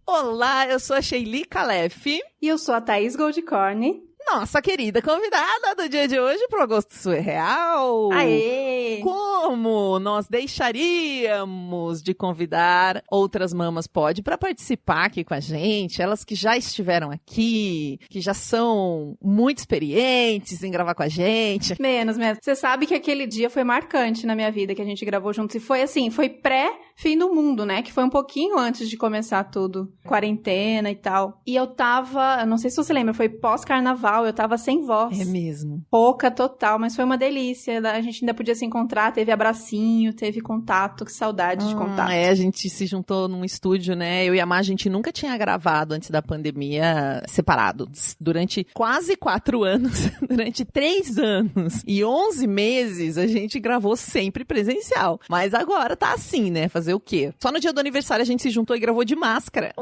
Olá, eu sou a Sheili Calef. E eu sou a Thaís Goldcorn. Nossa querida convidada do dia de hoje pro Agosto Surreal. Aê! Como nós deixaríamos de convidar outras Mamas Pod para participar aqui com a gente? Elas que já estiveram aqui, que já são muito experientes em gravar com a gente. Menos. Você sabe que aquele dia foi marcante na minha vida, que a gente gravou juntos. E foi assim, foi pré-fim do mundo, né? Que foi um pouquinho antes de começar tudo. Quarentena e tal. E eu tava, não sei se você lembra, foi pós-carnaval. Eu tava sem voz. É mesmo. Pouca total, mas foi uma delícia. A gente ainda podia se encontrar, teve abracinho, teve contato, que saudade de contato. A gente se juntou num estúdio, né? Eu e a Má, a gente nunca tinha gravado antes da pandemia separados. Durante quase 4 anos, durante 3 anos e 11 meses, a gente gravou sempre presencial. Mas agora tá assim, né? Fazer o quê? Só no dia do aniversário a gente se juntou e gravou de máscara.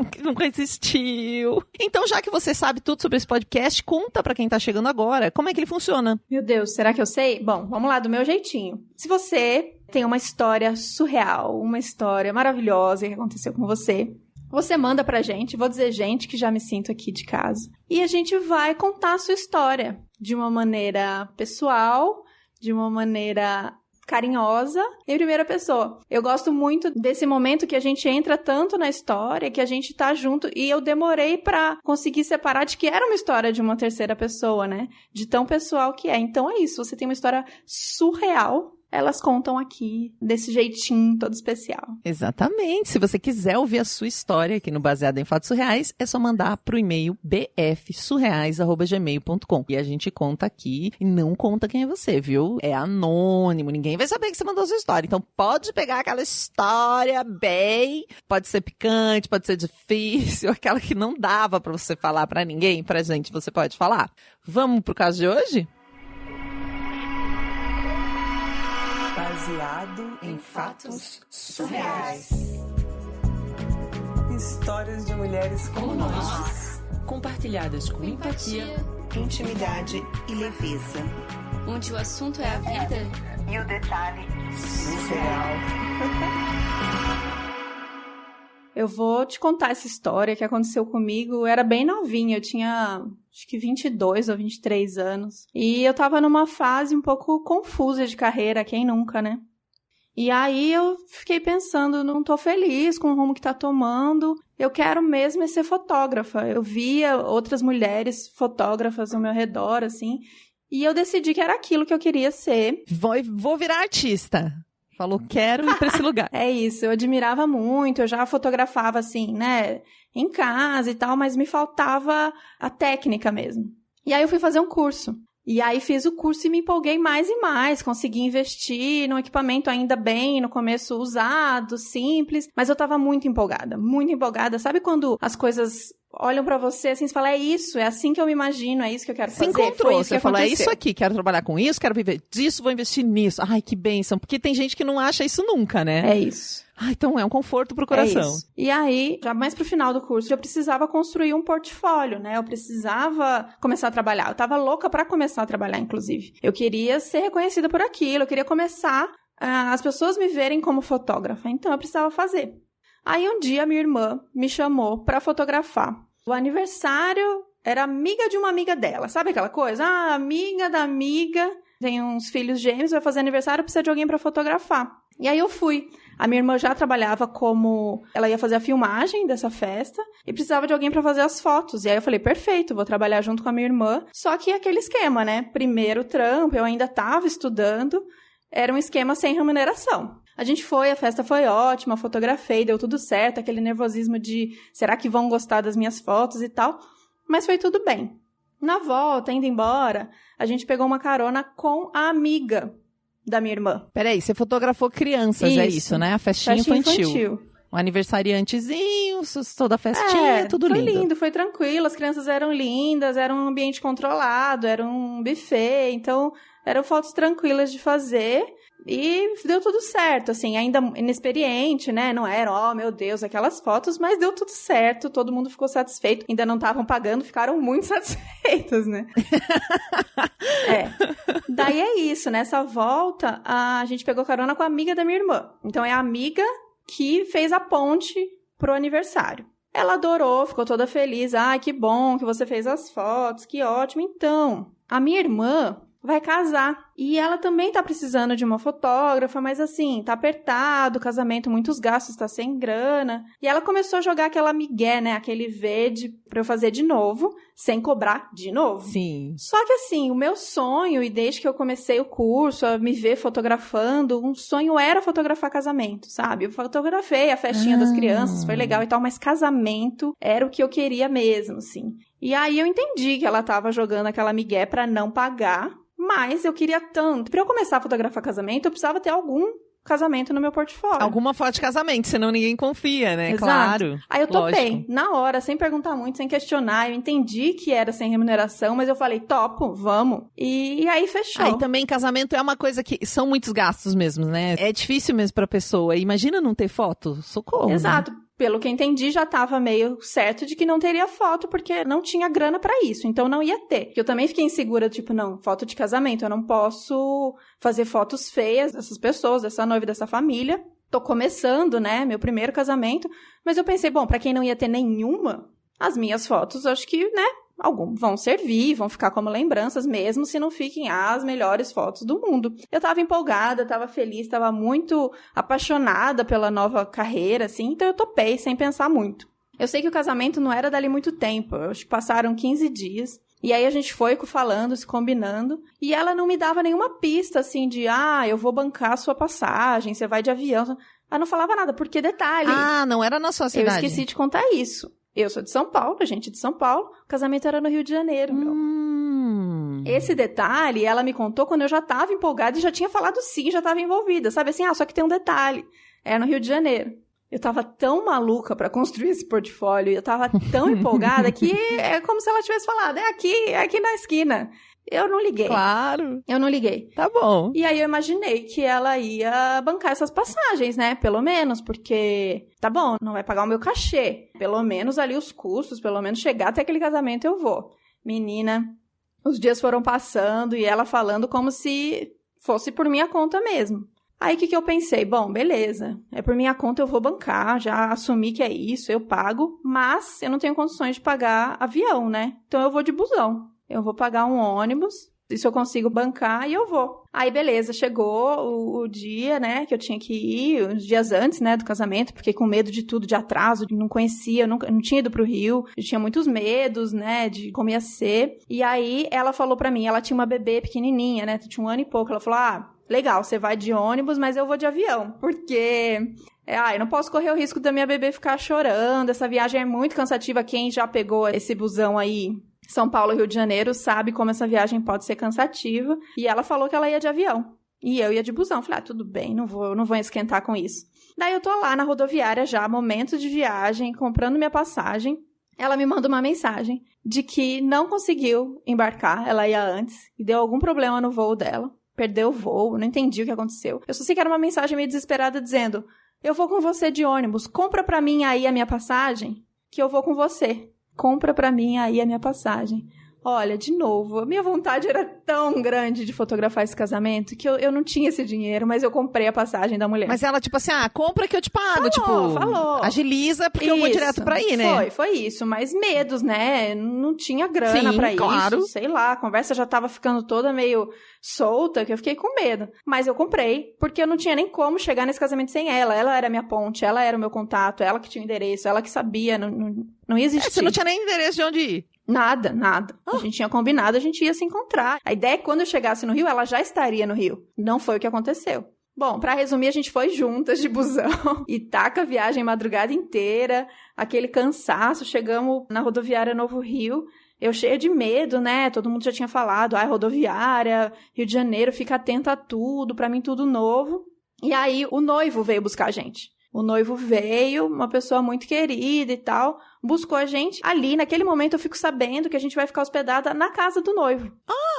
Que nunca existiu. Então, já que você sabe tudo sobre esse podcast, conta pra quem tá chegando agora, como é que ele funciona? Meu Deus, será que eu sei? Bom, vamos lá, do meu jeitinho. Se você tem uma história surreal, uma história maravilhosa que aconteceu com você, você manda pra gente, vou dizer gente que já me sinto aqui de casa, e a gente vai contar a sua história de uma maneira pessoal, de uma maneira carinhosa, em primeira pessoa. Eu gosto muito desse momento que a gente entra tanto na história, que a gente tá junto, e eu demorei pra conseguir separar de que era uma história de uma terceira pessoa, né? De tão pessoal que é. Então é isso, você tem uma história surreal, elas contam aqui desse jeitinho todo especial. Exatamente. Se você quiser ouvir a sua história aqui no Baseado em Fatos Surreais, é só mandar pro e-mail bfsurreais@gmail.com. E a gente conta aqui e não conta quem é você, viu? É anônimo, ninguém vai saber que você mandou a sua história. Então pode pegar aquela história bem, pode ser picante, pode ser difícil, aquela que não dava pra você falar pra ninguém, pra gente você pode falar. Vamos pro caso de hoje? Baseado em fatos surreais. Histórias de mulheres como nós, compartilhadas com empatia, intimidade e leveza. Onde o assunto é a vida e o detalhe surreal. Eu vou te contar essa história que aconteceu comigo. Eu era bem novinha, eu tinha acho que 22 ou 23 anos. E eu tava numa fase um pouco confusa de carreira, quem nunca, né? E aí eu fiquei pensando, não tô feliz com o rumo que tá tomando. Eu quero mesmo é ser fotógrafa. Eu via outras mulheres fotógrafas ao meu redor, assim. E eu decidi que era aquilo que eu queria ser. Vou virar artista. Falou, quero ir pra esse lugar. É isso, eu admirava muito, eu já fotografava assim, né, em casa e tal, mas me faltava a técnica mesmo. E aí eu fui fazer um curso. E aí fiz o curso e me empolguei mais e mais, consegui investir num equipamento ainda bem, no começo usado, simples, mas eu tava muito empolgada. Sabe quando as coisas olham pra você assim, você fala, é isso, é assim que eu me imagino, é isso que eu quero fazer. Você encontrou, você falou, é aconteceu. isso aqui, quero trabalhar com isso, quero viver disso, vou investir nisso. Ai, que bênção, porque tem gente que não acha isso nunca, né? É isso. Ah, então é um conforto pro coração. É isso. E aí, já mais pro final do curso, eu precisava construir um portfólio, né? Eu precisava começar a trabalhar. Eu tava louca pra começar a trabalhar, inclusive. Eu queria ser reconhecida por aquilo, eu queria começar as pessoas me verem como fotógrafa. Então, eu precisava fazer. Aí, um dia, minha irmã me chamou pra fotografar. O aniversário era amiga de uma amiga dela. Sabe aquela coisa? Ah, amiga da amiga, tem uns filhos gêmeos, vai fazer aniversário, precisa de alguém pra fotografar. E aí eu fui. A minha irmã já trabalhava como... Ela ia fazer a filmagem dessa festa e precisava de alguém pra fazer as fotos. E aí eu falei, perfeito, vou trabalhar junto com a minha irmã. Só que aquele esquema, né? Primeiro trampo, eu ainda tava estudando. Era um esquema sem remuneração. A gente foi, a festa foi ótima, fotografei, deu tudo certo. Aquele nervosismo de, será que vão gostar das minhas fotos e tal? Mas foi tudo bem. Na volta, indo embora, a gente pegou uma carona com a amiga da minha irmã. Peraí, você fotografou crianças, é isso, né? A festinha infantil. Um aniversariantezinho, toda a festinha, tudo lindo. Foi lindo, foi tranquilo, as crianças eram lindas, era um ambiente controlado, era um buffet, então eram fotos tranquilas de fazer e deu tudo certo, assim, ainda inexperiente, né, não era, oh meu Deus, aquelas fotos, mas deu tudo certo, todo mundo ficou satisfeito, ainda não estavam pagando, ficaram muito satisfeitos, né. Daí é isso, nessa volta, a gente pegou carona com a amiga da minha irmã, então é a amiga que fez a ponte pro aniversário. Ela adorou, ficou toda feliz. Ai, que bom que você fez as fotos, que ótimo. Então, a minha irmã vai casar. E ela também tá precisando de uma fotógrafa, mas assim, tá apertado, casamento, muitos gastos, tá sem grana. E ela começou a jogar aquela migué, né? Aquele verde pra eu fazer de novo, sem cobrar de novo. Sim. Só que assim, o meu sonho, e desde que eu comecei o curso, a me ver fotografando, um sonho era fotografar casamento, sabe? Eu fotografei a festinha das crianças, foi legal e tal, mas casamento era o que eu queria mesmo, assim. E aí eu entendi que ela tava jogando aquela migué pra não pagar, mas eu queria tanto. Pra eu começar a fotografar casamento, eu precisava ter algum casamento no meu portfólio. Alguma foto de casamento, senão ninguém confia, né? Exato. Claro. Aí eu topei, lógico. na hora, sem perguntar muito, sem questionar. Eu entendi que era sem remuneração, mas eu falei, topo, vamos. E aí fechou. Aí também casamento é uma coisa que são muitos gastos mesmo, né? É difícil mesmo pra pessoa. Imagina não ter foto, socorro. Exato. Pelo que eu entendi, já estava meio certo de que não teria foto, porque não tinha grana pra isso, então não ia ter. Eu também fiquei insegura, tipo, não, foto de casamento, eu não posso fazer fotos feias dessas pessoas, dessa noiva, dessa família. Tô começando, né, meu primeiro casamento, mas eu pensei, bom, pra quem não ia ter nenhuma, as minhas fotos, acho que, né, alguns vão servir, vão ficar como lembranças, mesmo se não fiquem as melhores fotos do mundo. Eu tava empolgada, tava feliz, tava muito apaixonada pela nova carreira, assim, então eu topei sem pensar muito. Eu sei que o casamento não era dali muito tempo, acho que passaram 15 dias. E aí a gente foi falando, se combinando, e ela não me dava nenhuma pista, assim, de, eu vou bancar a sua passagem, você vai de avião. Ela não falava nada, porque detalhe... não era na sua cidade. Eu esqueci de contar isso. Eu sou de São Paulo, a gente é de São Paulo, o casamento era no Rio de Janeiro, meu. Esse detalhe, ela me contou quando eu já tava empolgada e já tinha falado sim, já tava envolvida, sabe assim, só que tem um detalhe, é no Rio de Janeiro. Eu tava tão maluca pra construir esse portfólio, eu tava tão empolgada que é como se ela tivesse falado, é aqui na esquina. Eu não liguei. Claro. Eu não liguei. Tá bom. E aí eu imaginei que ela ia bancar essas passagens, né? Pelo menos, porque, tá bom, não vai pagar o meu cachê. Pelo menos ali os custos, pelo menos chegar até aquele casamento eu vou. Menina, os dias foram passando e ela falando como se fosse por minha conta mesmo. Aí o que eu pensei? Bom, beleza, é por minha conta, eu vou bancar, já assumi que é isso, eu pago, mas eu não tenho condições de pagar avião, né? Então eu vou de busão. Eu vou pagar um ônibus, isso eu consigo bancar e eu vou. Aí, beleza, chegou o dia, né, que eu tinha que ir, uns dias antes, né, do casamento, porque com medo de tudo, de atraso, não conhecia, eu não tinha ido pro Rio, eu tinha muitos medos, né, de como ia ser. E aí, ela falou pra mim, ela tinha uma bebê pequenininha, né, tinha 1 ano e pouco, ela falou, legal, você vai de ônibus, mas eu vou de avião, porque... eu não posso correr o risco da minha bebê ficar chorando, essa viagem é muito cansativa, quem já pegou esse busão aí... São Paulo, Rio de Janeiro, sabe como essa viagem pode ser cansativa. E ela falou que ela ia de avião. E eu ia de busão. Falei, tudo bem, não vou esquentar com isso. Daí eu tô lá na rodoviária já, momento de viagem, comprando minha passagem. Ela me manda uma mensagem de que não conseguiu embarcar, ela ia antes, e deu algum problema no voo dela. Perdeu o voo, não entendi o que aconteceu. Eu só sei que era uma mensagem meio desesperada dizendo, eu vou com você de ônibus, compra pra mim aí a minha passagem, que eu vou com você. Compra pra mim aí a minha passagem. Olha, de novo, a minha vontade era tão grande de fotografar esse casamento que eu não tinha esse dinheiro, mas eu comprei a passagem da mulher. Mas ela, tipo assim, compra que eu te pago, falou. Agiliza porque eu vou direto pra ir, né? Foi isso, mas medos, né? Não tinha grana pra claro. isso, sei lá, a conversa já tava ficando toda meio solta, que eu fiquei com medo. Mas eu comprei, porque eu não tinha nem como chegar nesse casamento sem ela. Ela era a minha ponte, ela era o meu contato, ela que tinha o endereço, ela que sabia, não ia existir. Você não tinha nem endereço de onde ir? Nada. A gente tinha combinado, a gente ia se encontrar. A ideia é que quando eu chegasse no Rio, ela já estaria no Rio. Não foi o que aconteceu. Bom, pra resumir, a gente foi juntas de busão e taca a viagem madrugada inteira, aquele cansaço, chegamos na rodoviária Novo Rio, eu cheia de medo, né? Todo mundo já tinha falado, rodoviária, Rio de Janeiro, fica atenta a tudo, pra mim tudo novo. E aí o noivo veio buscar a gente. O noivo veio, uma pessoa muito querida e tal, buscou a gente. Ali, naquele momento, eu fico sabendo que a gente vai ficar hospedada na casa do noivo.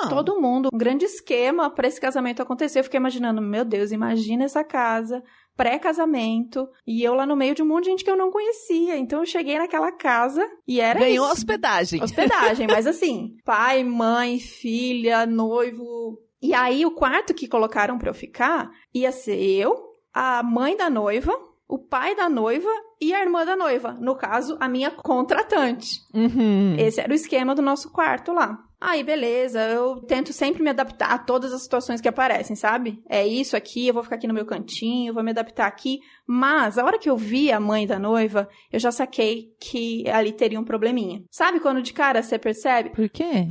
Todo mundo, um grande esquema para esse casamento acontecer. Eu fiquei imaginando, meu Deus, imagina essa casa, pré-casamento, e eu lá no meio de um monte de gente que eu não conhecia. Então eu cheguei naquela casa e era Ganhou isso. hospedagem. Hospedagem, mas assim, pai, mãe, filha, noivo. E aí o quarto que colocaram para eu ficar ia ser eu, a mãe da noiva, o pai da noiva e a irmã da noiva. No caso, a minha contratante. Uhum. Esse era o esquema do nosso quarto lá. Aí, beleza, eu tento sempre me adaptar a todas as situações que aparecem, sabe? É isso aqui, eu vou ficar aqui no meu cantinho, vou me adaptar aqui. Mas, a hora que eu vi a mãe da noiva, eu já saquei que ali teria um probleminha. Sabe quando de cara você percebe? Por quê?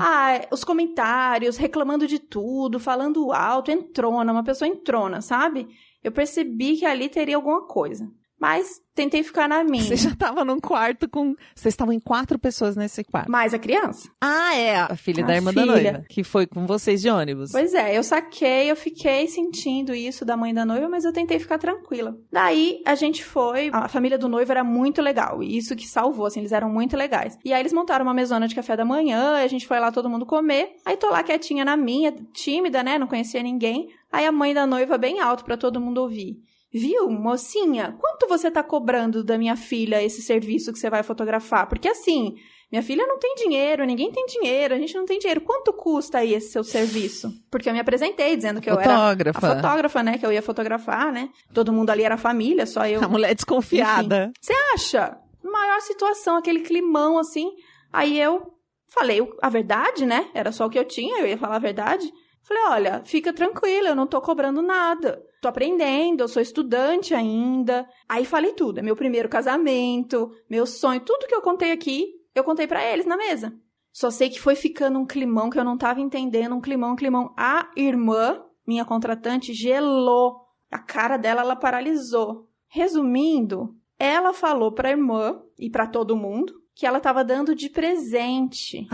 Os comentários, reclamando de tudo, falando alto, entrona, uma pessoa entrona, sabe? Eu percebi que ali teria alguma coisa. Mas tentei ficar na minha. Você já tava num quarto com... Vocês estavam em 4 pessoas nesse quarto. Mais a criança. Ah, é. A filha A da irmã da filha. noiva. Que foi com vocês de ônibus. Pois é, eu saquei, eu fiquei sentindo isso da mãe da noiva, mas eu tentei ficar tranquila. Daí, a gente foi... A família do noivo era muito legal. E isso que salvou, assim, eles eram muito legais. E aí, eles montaram uma mesona de café da manhã, e a gente foi lá todo mundo comer. Aí, tô lá quietinha na minha, tímida, né? Não conhecia ninguém. Aí, a mãe da noiva bem alto pra todo mundo ouvir. Viu, mocinha? Quanto você tá cobrando da minha filha esse serviço que você vai fotografar? Porque assim, minha filha não tem dinheiro, ninguém tem dinheiro, a gente não tem dinheiro. Quanto custa aí esse seu serviço? Porque eu me apresentei dizendo que eu era a fotógrafa, né? Que eu ia fotografar, né? Todo mundo ali era família, só eu. A mulher desconfiada. Enfim. Você acha? Maior situação, aquele climão assim. Aí eu falei a verdade, né? Era só o que eu tinha, eu ia falar a verdade. Falei, olha, fica tranquila, eu não tô cobrando nada. Tô aprendendo, eu sou estudante ainda. Aí falei tudo, é meu primeiro casamento, meu sonho, tudo que eu contei aqui, eu contei pra eles na mesa. Só sei que foi ficando um climão que eu não tava entendendo, um climão. A irmã, minha contratante, gelou. A cara dela, ela paralisou. Resumindo, ela falou pra irmã e pra todo mundo que ela tava dando de presente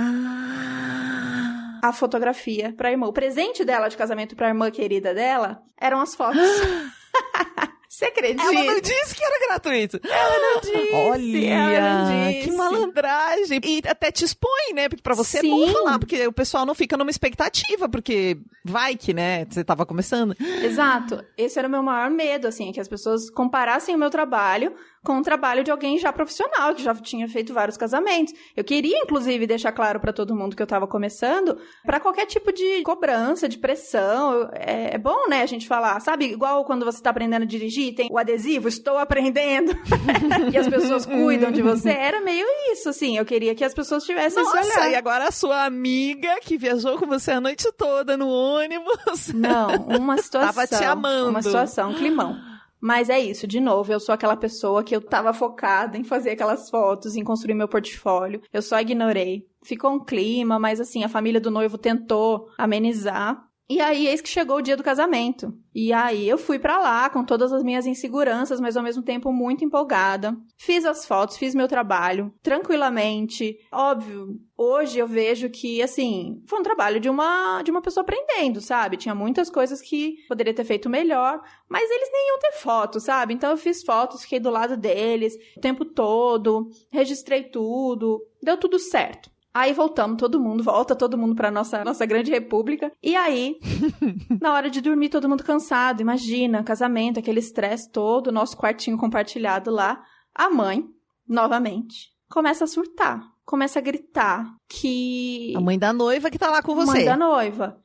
a fotografia pra irmã. O presente dela de casamento pra irmã querida dela eram as fotos. Você acredita? Ela não disse que era gratuito. Ela não disse. Olha, não disse. que malandragem. E até te expõe, né? Porque pra você é bom falar, porque o pessoal não fica numa expectativa, porque vai que, né, você tava começando. Exato. Esse era o meu maior medo, assim, que as pessoas comparassem o meu trabalho com o trabalho de alguém já profissional, que já tinha feito vários casamentos. Eu queria, inclusive, deixar claro pra todo mundo que eu tava começando, pra qualquer tipo de cobrança, de pressão. É bom, né, a gente falar, sabe? Igual quando você tá aprendendo a dirigir, tem o adesivo, estou aprendendo, e as pessoas cuidam de você. Era meio isso, assim. Eu queria que as pessoas tivessem esse olhar. Nossa, e agora a sua amiga que viajou com você a noite toda no ônibus. Não, uma situação. Tava te amando. Uma situação, um climão. Mas é isso, de novo, eu sou aquela pessoa que eu tava focada em fazer aquelas fotos, em construir meu portfólio. Eu só ignorei. Ficou um clima, mas assim, a família do noivo tentou amenizar. E aí, eis que chegou o dia do casamento. E aí, eu fui pra lá com todas as minhas inseguranças, mas ao mesmo tempo muito empolgada. Fiz as fotos, fiz meu trabalho, tranquilamente. Óbvio, hoje eu vejo que, assim, foi um trabalho de uma pessoa aprendendo, sabe? Tinha muitas coisas que poderia ter feito melhor, mas eles nem iam ter foto, sabe? Então, eu fiz fotos, fiquei do lado deles o tempo todo, registrei tudo, deu tudo certo. Aí volta todo mundo pra nossa grande república. E aí, na hora de dormir, todo mundo cansado. Imagina, casamento, aquele estresse todo, nosso quartinho compartilhado lá. A mãe, novamente, começa a surtar. Começa a gritar que... A mãe da noiva que tá lá com você. Mãe da noiva.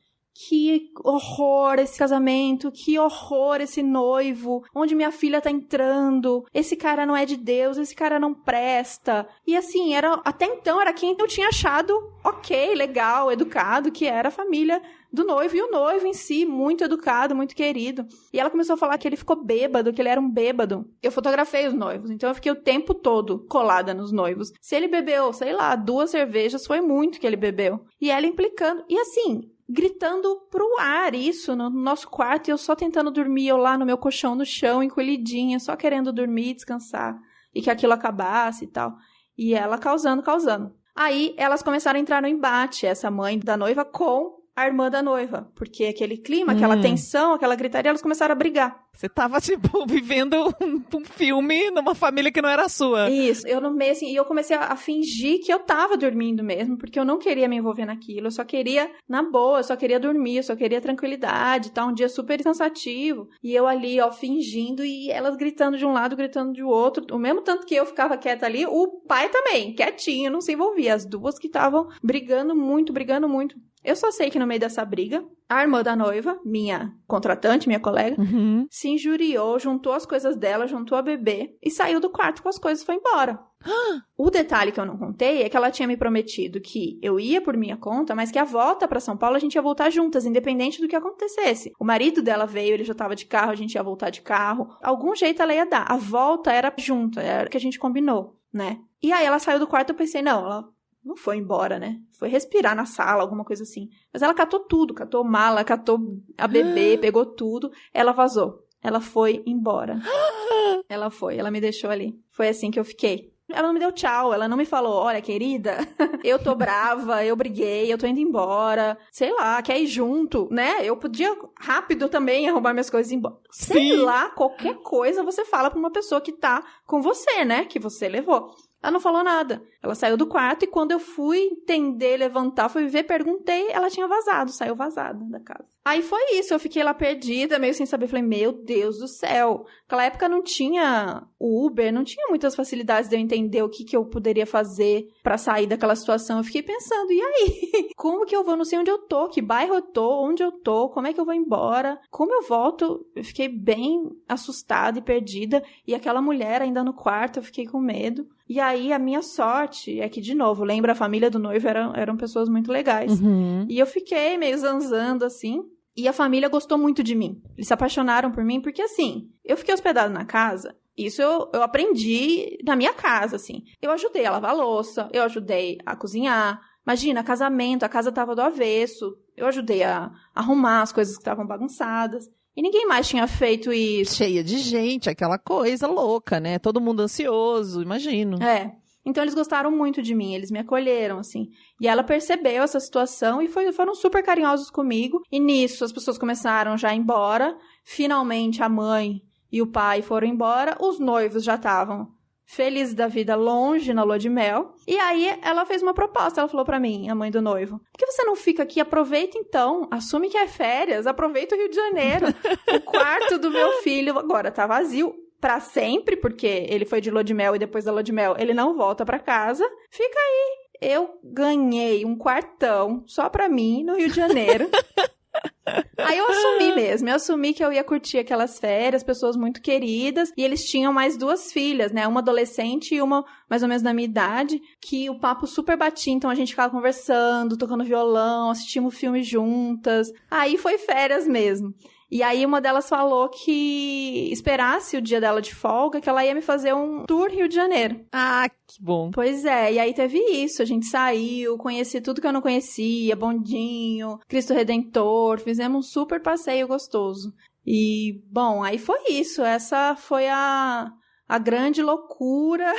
Que horror esse casamento, que horror esse noivo, onde minha filha tá entrando, esse cara não é de Deus, esse cara não presta. E assim, até então era quem eu tinha achado ok, legal, educado, que era a família do noivo, e o noivo em si, muito educado, muito querido. E ela começou a falar que ele ficou bêbado, que ele era um bêbado. Eu fotografei os noivos, então eu fiquei o tempo todo colada nos noivos. Se ele bebeu, sei lá, 2 cervejas, foi muito que ele bebeu. E ela implicando, e assim... gritando pro ar isso no nosso quarto, e eu só tentando dormir, eu lá no meu colchão no chão, encolhidinha, só querendo dormir, descansar, e que aquilo acabasse e tal. E ela causando. Aí elas começaram a entrar no embate, essa mãe da noiva com a irmã da noiva, porque aquele clima, aquela tensão, aquela gritaria, elas começaram a brigar. Você tava, tipo, vivendo um filme numa família que não era sua. Isso, eu no meio, assim, e eu comecei a fingir que eu tava dormindo mesmo, porque eu não queria me envolver naquilo, eu só queria, na boa, eu só queria dormir, eu só queria tranquilidade, tá, um dia super cansativo, e eu ali, ó, fingindo, e elas gritando de um lado, gritando de outro, o mesmo tanto que eu ficava quieta ali, o pai também, quietinho, não se envolvia, as duas que estavam brigando muito. Eu só sei que no meio dessa briga, A irmã da noiva, minha contratante, minha colega, se injuriou, juntou as coisas dela, juntou a bebê e saiu do quarto com as coisas e foi embora. O detalhe que eu não contei é que ela tinha me prometido que eu ia por minha conta, mas que a volta pra São Paulo a gente ia voltar juntas, independente do que acontecesse. O marido dela veio, ele já tava de carro, a gente ia voltar de carro. Algum jeito ela ia dar. A volta era junta, era o que a gente combinou, né? E aí ela saiu do quarto, eu pensei, não, ela não foi embora, né? Foi respirar na sala, alguma coisa assim. Mas ela catou tudo, catou mala, catou a bebê, pegou tudo. Ela vazou. Ela foi embora. Ela me deixou ali. Foi assim que eu fiquei. Ela não me deu tchau, ela não me falou, olha, querida, eu tô brava, eu briguei, eu tô indo embora, sei lá, quer ir junto, né? Eu podia rápido também arrumar minhas coisas e ir embora. Sei lá, qualquer coisa você fala pra uma pessoa que tá com você, né? Que você levou. Ela não falou nada. Ela saiu do quarto e quando eu fui entender, levantar, fui ver, perguntei, ela tinha vazado, saiu vazada da casa. Aí foi isso, eu fiquei lá perdida, meio sem saber, falei, meu Deus do céu. Naquela época não tinha o Uber, não tinha muitas facilidades de eu entender o que eu poderia fazer pra sair daquela situação. Eu fiquei pensando, e aí? Como que eu vou? Não sei onde eu tô, que bairro eu tô, onde eu tô, como é que eu vou embora? Como eu volto? Eu fiquei bem assustada e perdida. E aquela mulher ainda no quarto, eu fiquei com medo. E aí, a minha sorte é que, de novo, lembra, a família do noivo eram pessoas muito legais. E eu fiquei meio zanzando, assim, e a família gostou muito de mim. Eles se apaixonaram por mim, porque, assim, eu fiquei hospedada na casa, isso eu aprendi na minha casa, assim. Eu ajudei a lavar a louça, eu ajudei a cozinhar. Imagina, casamento, a casa tava do avesso, eu ajudei a arrumar as coisas que estavam bagunçadas. E ninguém mais tinha feito isso. Cheia de gente, aquela coisa louca, né? Todo mundo ansioso, imagino. É. Então, eles gostaram muito de mim, eles me acolheram, assim. E ela percebeu essa situação e foram super carinhosos comigo. E nisso, as pessoas começaram já a ir embora. Finalmente, a mãe e o pai foram embora. Os noivos já estavam felizes da vida, longe na lua de mel. E aí, ela fez uma proposta. Ela falou pra mim, a mãe do noivo, por que você não fica aqui? Aproveita, então. Assume que é férias. Aproveita o Rio de Janeiro. O quarto do meu filho agora tá vazio. Pra sempre, porque ele foi de lua de mel e depois da lua de mel ele não volta pra casa. Fica aí. Eu ganhei um quartão só pra mim no Rio de Janeiro. Aí eu assumi mesmo, eu assumi que eu ia curtir aquelas férias, pessoas muito queridas, e eles tinham mais 2 filhas, né, uma adolescente e uma mais ou menos da minha idade, que o papo super batia, então a gente ficava conversando, tocando violão, assistimos filmes juntas, aí foi férias mesmo. E aí uma delas falou que esperasse o dia dela de folga, que ela ia me fazer um tour Rio de Janeiro. Ah, que bom. Pois é, e aí teve isso, a gente saiu, conheci tudo que eu não conhecia, Bondinho, Cristo Redentor, fizemos um super passeio gostoso. E, bom, aí foi isso, essa foi a grande loucura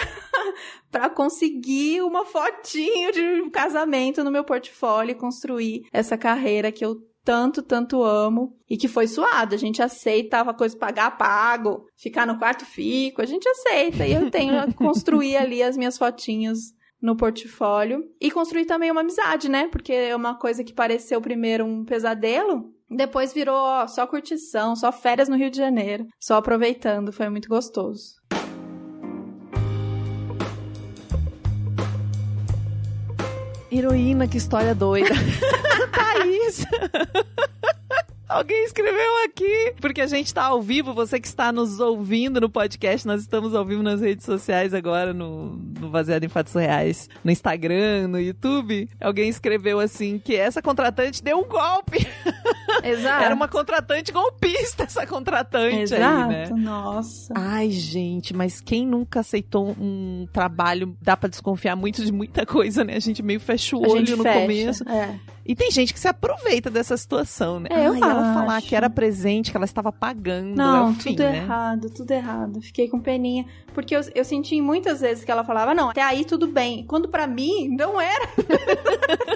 para conseguir uma fotinho de casamento no meu portfólio e construir essa carreira que eu tanto amo, e que foi suado. A gente aceitava coisa, pagar, pago, ficar no quarto, fico, a gente aceita, e eu tenho a construir ali as minhas fotinhas no portfólio, e construir também uma amizade, né, porque é uma coisa que pareceu primeiro um pesadelo, depois virou só curtição, só férias no Rio de Janeiro, só aproveitando, foi muito gostoso. Heroína, que história doida. Thaís! Alguém escreveu aqui, porque a gente tá ao vivo, você que está nos ouvindo no podcast, nós estamos ao vivo nas redes sociais agora, no Baseado em Fatos Reais, no Instagram, no YouTube. Alguém escreveu assim, que essa contratante deu um golpe. Exato. Era uma contratante golpista, essa contratante. Exato, aí, né? Nossa. Ai, gente, mas quem nunca aceitou um trabalho, dá pra desconfiar muito de muita coisa, né? A gente meio fecha o olho no começo. É. E tem gente que se aproveita dessa situação, né? Eu ela falar acho. que era presente, que ela estava pagando. Não, fim, tudo né? errado, tudo errado. Fiquei com peninha. Porque eu senti muitas vezes que ela falava, não, até aí tudo bem. Quando pra mim, não era.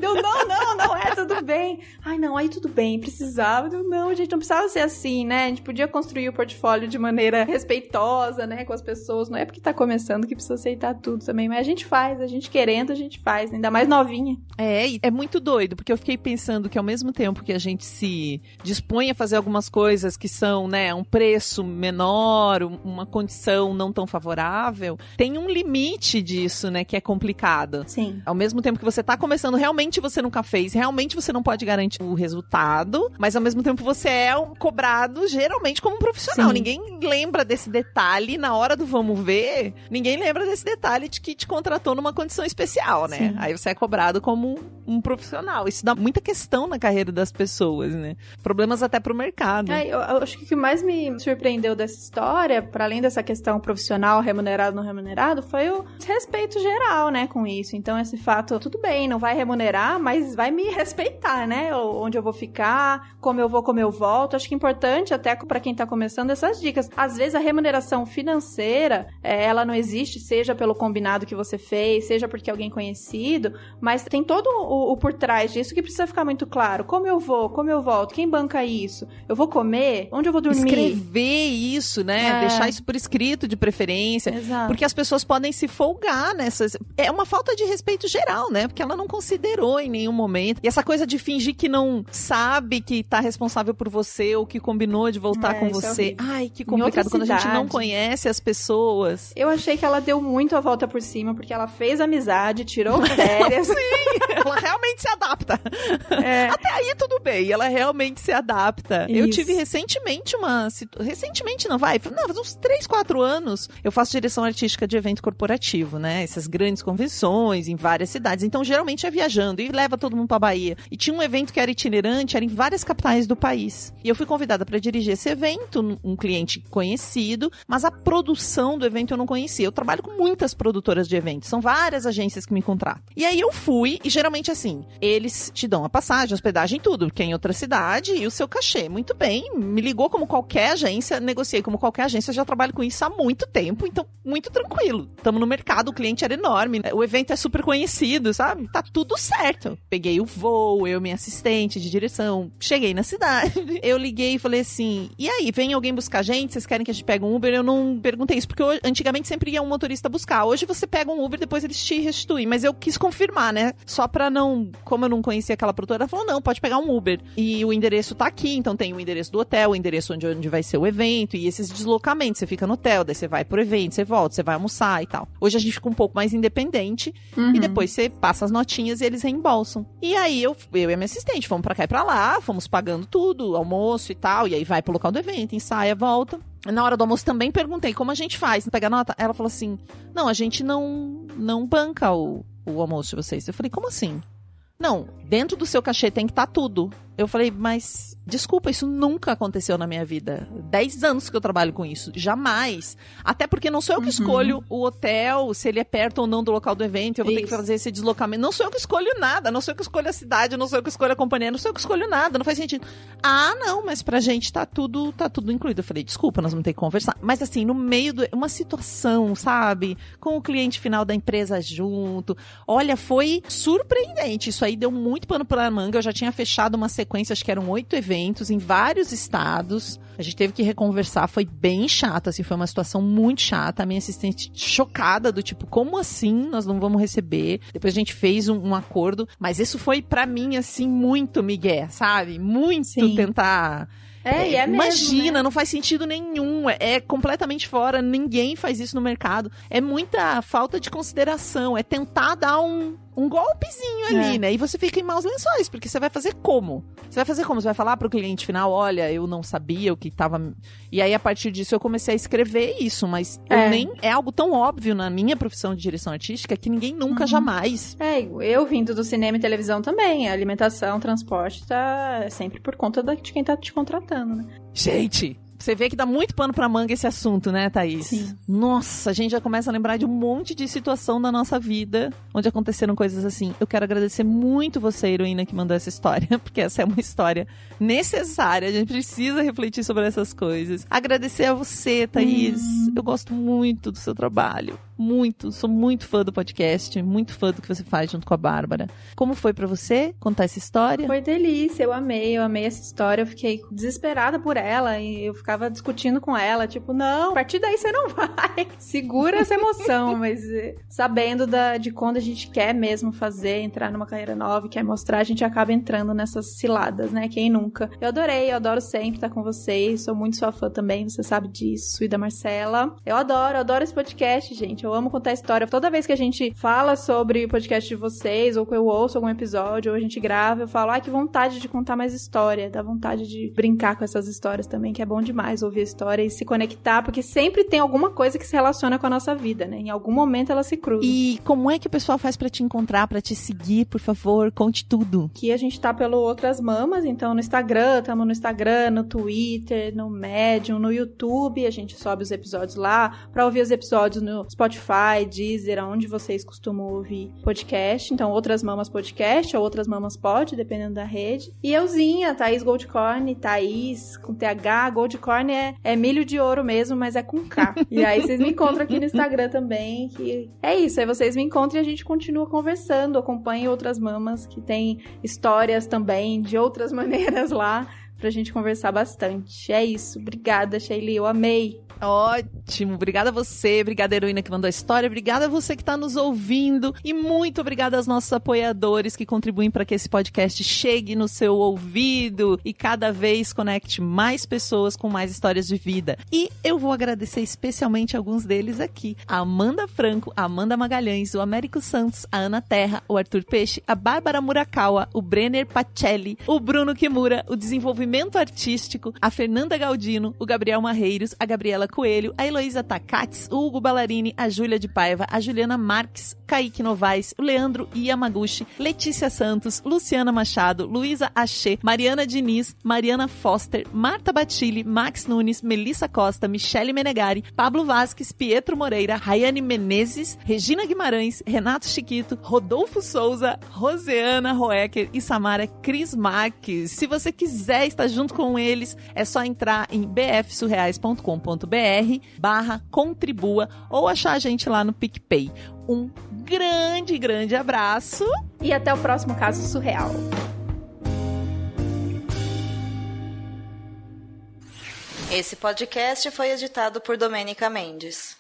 Eu, não é tudo bem. Ai, não, aí tudo bem, precisava. Eu, não, gente, não precisava ser assim, né? A gente podia construir o portfólio de maneira respeitosa, né, com as pessoas. Não é porque tá começando que precisa aceitar tudo também. Mas a gente faz, a gente querendo, a gente faz. Ainda mais novinha. E é muito doido, porque eu fiquei pensando que ao mesmo tempo que a gente se dispõe a fazer algumas coisas que são, né, um preço menor, uma condição não tão favorável, favorável, tem um limite disso, né, que é complicado. Sim. Ao mesmo tempo que você tá começando, realmente você nunca fez, realmente você não pode garantir o resultado, mas ao mesmo tempo você é cobrado geralmente como um profissional. Sim. Ninguém lembra desse detalhe na hora do vamos ver, ninguém lembra desse detalhe de que te contratou numa condição especial, né? Sim. Aí você é cobrado como um profissional. Isso dá muita questão na carreira das pessoas, né? Problemas até pro mercado. Eu acho que o que mais me surpreendeu dessa história, para além dessa questão profissional, remunerado ou não remunerado, foi o respeito geral, né, com isso. Então, esse fato, tudo bem, não vai remunerar, mas vai me respeitar, né? Onde eu vou ficar, como eu vou, como eu volto. Acho que é importante, até para quem tá começando, essas dicas. Às vezes, a remuneração financeira, ela não existe, seja pelo combinado que você fez, seja porque é alguém conhecido, mas tem todo o por trás disso que precisa ficar muito claro. Como eu vou, como eu volto, quem banca isso? Eu vou comer? Onde eu vou dormir? Escrever isso, né? Deixar isso por escrito, de preferência. Exato. Porque as pessoas podem se folgar nessas... É uma falta de respeito geral, né? Porque ela não considerou em nenhum momento. E essa coisa de fingir que não sabe que tá responsável por você ou que combinou de voltar com você. Ai, que complicado. Quando a gente não conhece as pessoas. Eu achei que ela deu muito a volta por cima, porque ela fez amizade, tirou férias. Sim, ela realmente se adapta. Até aí tudo bem, ela realmente se adapta. Isso. Eu tive recentemente Recentemente não, faz uns 3, 4 anos, eu faço direção artística de evento corporativo, né? Essas grandes convenções em várias cidades. Então, geralmente é viajando e leva todo mundo pra Bahia. E tinha um evento que era itinerante, era em várias capitais do país. E eu fui convidada pra dirigir esse evento, um cliente conhecido, mas a produção do evento eu não conhecia. Eu trabalho com muitas produtoras de eventos, são várias agências que me contratam. E aí eu fui, e geralmente assim, eles te dão a passagem, a hospedagem, tudo, porque é em outra cidade, e o seu cachê. Muito bem, me ligou como qualquer agência, negociei como qualquer agência, já trabalho com isso há muito tempo, então muito tranquilo. Estamos no mercado, o cliente era enorme, o evento é super conhecido, sabe? Tá tudo certo. Peguei o voo, eu, minha assistente de direção, cheguei na cidade, eu liguei e falei assim, e aí, vem alguém buscar a gente? Vocês querem que a gente pegue um Uber? Eu não perguntei isso, porque antigamente sempre ia um motorista buscar. Hoje você pega um Uber, depois eles te restituem, mas eu quis confirmar, né? Só pra não, como eu não conhecia aquela produtora, ela falou, não, pode pegar um Uber. E o endereço tá aqui, então tem o endereço do hotel, o endereço onde vai ser o evento, e esses deslocamentos, você fica no hotel, daí você vai pro evento, você volta, você vai almoçar e tal. Hoje a gente fica um pouco mais independente, e depois você passa as notinhas e eles reembolsam. E aí eu e a minha assistente fomos pra cá e pra lá, fomos pagando tudo, almoço e tal, e aí vai pro local do evento, ensaia, volta. Na hora do almoço também perguntei como a gente faz, pega nota? Ela falou assim, não, a gente não banca o almoço de vocês. Eu falei, como assim? Não, dentro do seu cachê tem que estar tudo. Eu falei, mas desculpa, isso nunca aconteceu na minha vida. 10 anos que eu trabalho com isso. Jamais. Até porque não sou eu que escolho o hotel, se ele é perto ou não do local do evento. Eu vou ter que fazer esse deslocamento. Não sou eu que escolho nada. Não sou eu que escolho a cidade. Não sou eu que escolho a companhia. Não sou eu que escolho nada. Não faz sentido. Ah, não, mas pra gente tá tudo incluído. Eu falei, desculpa, nós vamos ter que conversar. Mas assim, no meio de uma situação, sabe? Com o cliente final da empresa junto. Olha, foi surpreendente. Isso aí deu muito pano pra manga. Eu já tinha fechado uma sequência, acho que eram 8 eventos em vários estados. A gente teve que reconversar, foi bem chato, assim, foi uma situação muito chata. A minha assistente chocada, do tipo, como assim nós não vamos receber? Depois a gente fez um acordo, mas isso foi pra mim, assim, muito migué, sabe? Muito tentar... E é mesmo, imagina, né? Não faz sentido nenhum, é completamente fora, ninguém faz isso no mercado, é muita falta de consideração, é tentar dar um golpezinho ali, né? E você fica em maus lençóis, porque você vai fazer como? Você vai falar pro cliente final, olha, eu não sabia o que tava... E aí, a partir disso, eu comecei a escrever isso, mas é algo tão óbvio na minha profissão de direção artística que ninguém nunca, jamais... Eu vindo do cinema e televisão também, a alimentação, transporte, tá sempre por conta de quem tá te contratando, né? Gente... Você vê que dá muito pano pra manga esse assunto, né, Thaís? Sim. Nossa, a gente já começa a lembrar de um monte de situação da nossa vida onde aconteceram coisas assim. Eu quero agradecer muito você, heroína, que mandou essa história, porque essa é uma história necessária. A gente precisa refletir sobre essas coisas. Agradecer a você, Thaís. Eu gosto muito do seu trabalho. muito, sou muito fã do podcast, muito fã do que você faz junto com a Bárbara. Como foi pra você contar essa história? Foi delícia, eu amei essa história, eu fiquei desesperada por ela e eu ficava discutindo com ela, tipo, não, a partir daí você não vai, segura essa emoção, mas sabendo de quando a gente quer mesmo fazer, entrar numa carreira nova e quer mostrar, a gente acaba entrando nessas ciladas, né, quem nunca. Eu adoro sempre estar com vocês, sou muito sua fã também, você sabe disso, e da Marcela. Eu adoro esse podcast, gente, eu amo contar história. Toda vez que a gente fala sobre o podcast de vocês, ou que eu ouço algum episódio, ou a gente grava, eu falo, que vontade de contar mais história, dá vontade de brincar com essas histórias também, que é bom demais ouvir a história e se conectar, porque sempre tem alguma coisa que se relaciona com a nossa vida, né? Em algum momento ela se cruza. E como é que o pessoal faz pra te encontrar, pra te seguir, por favor, conte tudo. Aqui a gente tá pelo Outras Mamas, então no Instagram, tamo no Instagram, no Twitter, no Medium, no YouTube, a gente sobe os episódios lá, pra ouvir os episódios no Spotify, Deezer, onde vocês costumam ouvir podcast, então Outras Mamas Podcast, ou Outras Mamas Pod, dependendo da rede. E euzinha, Thaís Goldcorn, Thaís com TH, Goldcorn é milho de ouro mesmo, mas é com K. E aí vocês me encontram aqui no Instagram também, que é isso, aí vocês me encontram e a gente continua conversando, acompanhe Outras Mamas, que tem histórias também de outras maneiras lá, pra gente conversar bastante. É isso, obrigada, Sheili, eu amei. Ótimo, obrigada a você, obrigada a heroína que mandou a história, obrigada a você que está nos ouvindo e muito obrigada aos nossos apoiadores que contribuem para que esse podcast chegue no seu ouvido e cada vez conecte mais pessoas com mais histórias de vida. E eu vou agradecer especialmente alguns deles aqui: a Amanda Franco, a Amanda Magalhães, o Américo Santos, a Ana Terra, o Arthur Peixe, a Bárbara Murakawa, o Brenner Pacelli, o Bruno Kimura, o Desenvolvimento Artístico, a Fernanda Galdino, o Gabriel Marreiros, a Gabriela Coelho, a Heloísa Takats, o Hugo Ballarini, a Júlia de Paiva, a Juliana Marques, Kaique Novaes, o Leandro Yamaguchi, Letícia Santos, Luciana Machado, Luísa Achê, Mariana Diniz, Mariana Foster, Marta Batilli, Max Nunes, Melissa Costa, Michele Menegari, Pablo Vasques, Pietro Moreira, Rayane Menezes, Regina Guimarães, Renato Chiquito, Rodolfo Souza, Roseana Roecker e Samara Cris Marques. Se você quiser estar junto com eles, é só entrar em bfsurreais.com.br/contribua ou achar a gente lá no PicPay. Um grande abraço e até o próximo Caso Surreal. Esse podcast foi editado por Domênica Mendes.